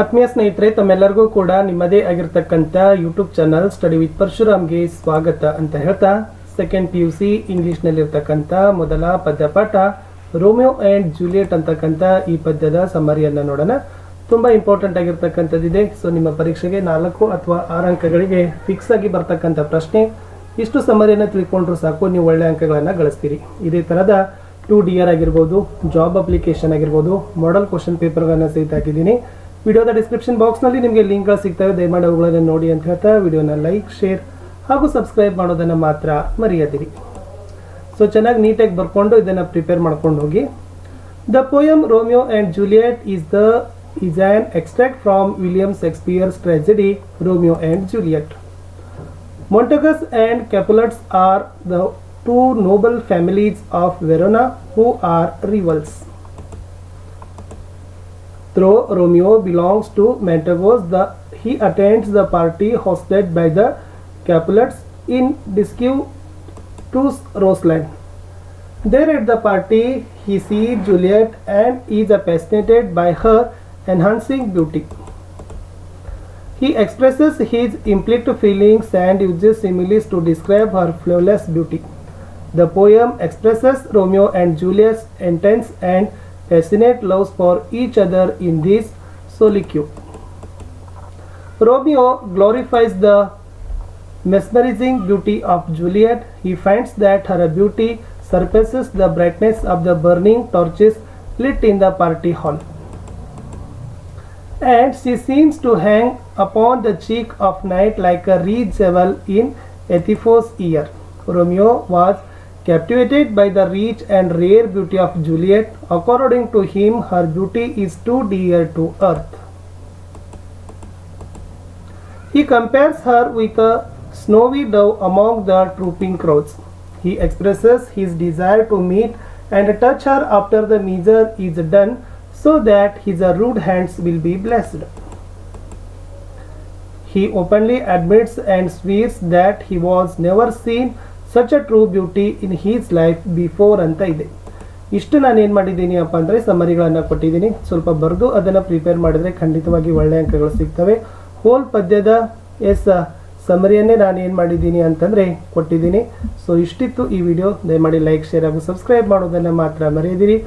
ಆತ್ಮೀಯ ಸ್ನೇಹಿತರೆ, ತಮ್ಮೆಲ್ಲರಿಗೂ ಕೂಡ ನಿಮ್ಮದೇ ಆಗಿರ್ತಕ್ಕಂಥ ಯೂಟ್ಯೂಬ್ ಚಾನಲ್ ಸ್ಟಡಿ ವಿತ್ ಪರಶುರಾಮ್ಗೆ ಸ್ವಾಗತ ಅಂತ ಹೇಳ್ತಾ, ಸೆಕೆಂಡ್ PUC ಇಂಗ್ಲಿಷ್ನಲ್ಲಿರ್ತಕ್ಕಂಥ ಮೊದಲ ಪದ್ಯಪಾಠ ರೋಮಿಯೋ ಆ್ಯಂಡ್ ಜೂಲಿಯಟ್ ಅಂತಕ್ಕಂಥ ಈ ಪದ್ಯದ ಸಮ್ಮರಿಯನ್ನು ನೋಡೋಣ. ತುಂಬ ಇಂಪಾರ್ಟೆಂಟ್ ಆಗಿರ್ತಕ್ಕಂಥದ್ದಿದೆ. ಸೊ ನಿಮ್ಮ ಪರೀಕ್ಷೆಗೆ 4 ಅಥವಾ 6 ಅಂಕಗಳಿಗೆ ಫಿಕ್ಸ್ ಆಗಿ ಬರ್ತಕ್ಕಂಥ ಪ್ರಶ್ನೆ. ಇಷ್ಟು ಸಮ್ಮರಿಯನ್ನು ತಿಳ್ಕೊಂಡ್ರು ಸಾಕು, ನೀವು ಒಳ್ಳೆ ಅಂಕಗಳನ್ನು ಗಳಿಸ್ತೀರಿ. ಇದೇ ಥರದ 2DR ಆಗಿರ್ಬೋದು, ಜಾಬ್ ಅಪ್ಲಿಕೇಶನ್ ಆಗಿರ್ಬೋದು, ಮಾಡೆಲ್ ಕ್ವಶನ್ ಪೇಪರ್ಗಳನ್ನು ಸಹಿತ ಹಾಕಿದ್ದೀನಿ. ವಿಡಿಯೋದ ಡಿಸ್ಕ್ರಿಪ್ಷನ್ ಬಾಕ್ಸ್ನಲ್ಲಿ ನಿಮಗೆ ಲಿಂಕ್ಗಳು ಸಿಗ್ತವೆ, ದಯಮಾಡಿ ಅವುಗಳನ್ನು ನೋಡಿ ಅಂತ ಹೇಳ್ತಾ ವಿಡಿಯೋನ ಲೈಕ್, ಶೇರ್ ಹಾಗೂ ಸಬ್ಸ್ಕ್ರೈಬ್ ಮಾಡೋದನ್ನು ಮಾತ್ರ ಮರೆಯದಿರಿ. ಸೊ ಚೆನ್ನಾಗಿ ನೀಟಾಗಿ ಬರ್ಕೊಂಡು ಇದನ್ನು ಪ್ರಿಪೇರ್ ಮಾಡ್ಕೊಂಡು ಹೋಗಿ. The poem Romeo and Juliet is an extract from William Shakespeare's tragedy Romeo and Juliet. Montagus and Capulets are the two noble families of Verona who are rivals. Though Romeo belongs to Montagus, he attends the party hosted by the Capulets in Disputus Roseland. There at the party, he sees Juliet and is fascinated by her enhancing beauty. He expresses his implicit feelings and uses similes to describe her flawless beauty. The poem expresses Romeo and Juliet's intense and passionate love for each other in this solitude. Romeo glorifies the mesmerizing beauty of Juliet. He finds that her beauty surpasses the brightness of the burning torches lit in the party hall, and she seems to hang upon the cheek of night like a reed jewel in Ethephos' ear. Romeo was captivated by the rich and rare beauty of Juliet. According to him, her beauty is too dear to earth. He compares her with a snowy dove among the trooping crowds. He expresses his desire to meet and touch her after the measure is done, so that his rude hands will be blessed. He openly admits and swears that he was never seen such a true beauty in his life before ಅಂತ ಇದೆ. ಇಷ್ಟು ನಾನು ಏನು ಮಾಡಿದ್ದೀನಿ ಅಪ್ಪ ಅಂದರೆ ಸಮ್ಮರಿಗಳನ್ನು ಕೊಟ್ಟಿದ್ದೀನಿ. ಸ್ವಲ್ಪ ಬರೆದು ಅದನ್ನು ಪ್ರಿಪೇರ್ ಮಾಡಿದರೆ ಖಂಡಿತವಾಗಿ ಒಳ್ಳೆಯ ಅಂಕಗಳು ಸಿಗ್ತವೆ. ಹೋಲ್ ಪದ್ಯದ ಸಮ್ಮರಿಯನ್ನೇ ನಾನು ಏನು ಮಾಡಿದ್ದೀನಿ ಅಂತಂದರೆ ಕೊಟ್ಟಿದ್ದೀನಿ. ಸೊ ಇಷ್ಟಿತ್ತು ಈ ವಿಡಿಯೋ. ದಯಮಾಡಿ ಲೈಕ್, ಶೇರ್ ಹಾಗೂ ಸಬ್ಸ್ಕ್ರೈಬ್ ಮಾಡೋದನ್ನು ಮಾತ್ರ ಮರೆಯದಿರಿ.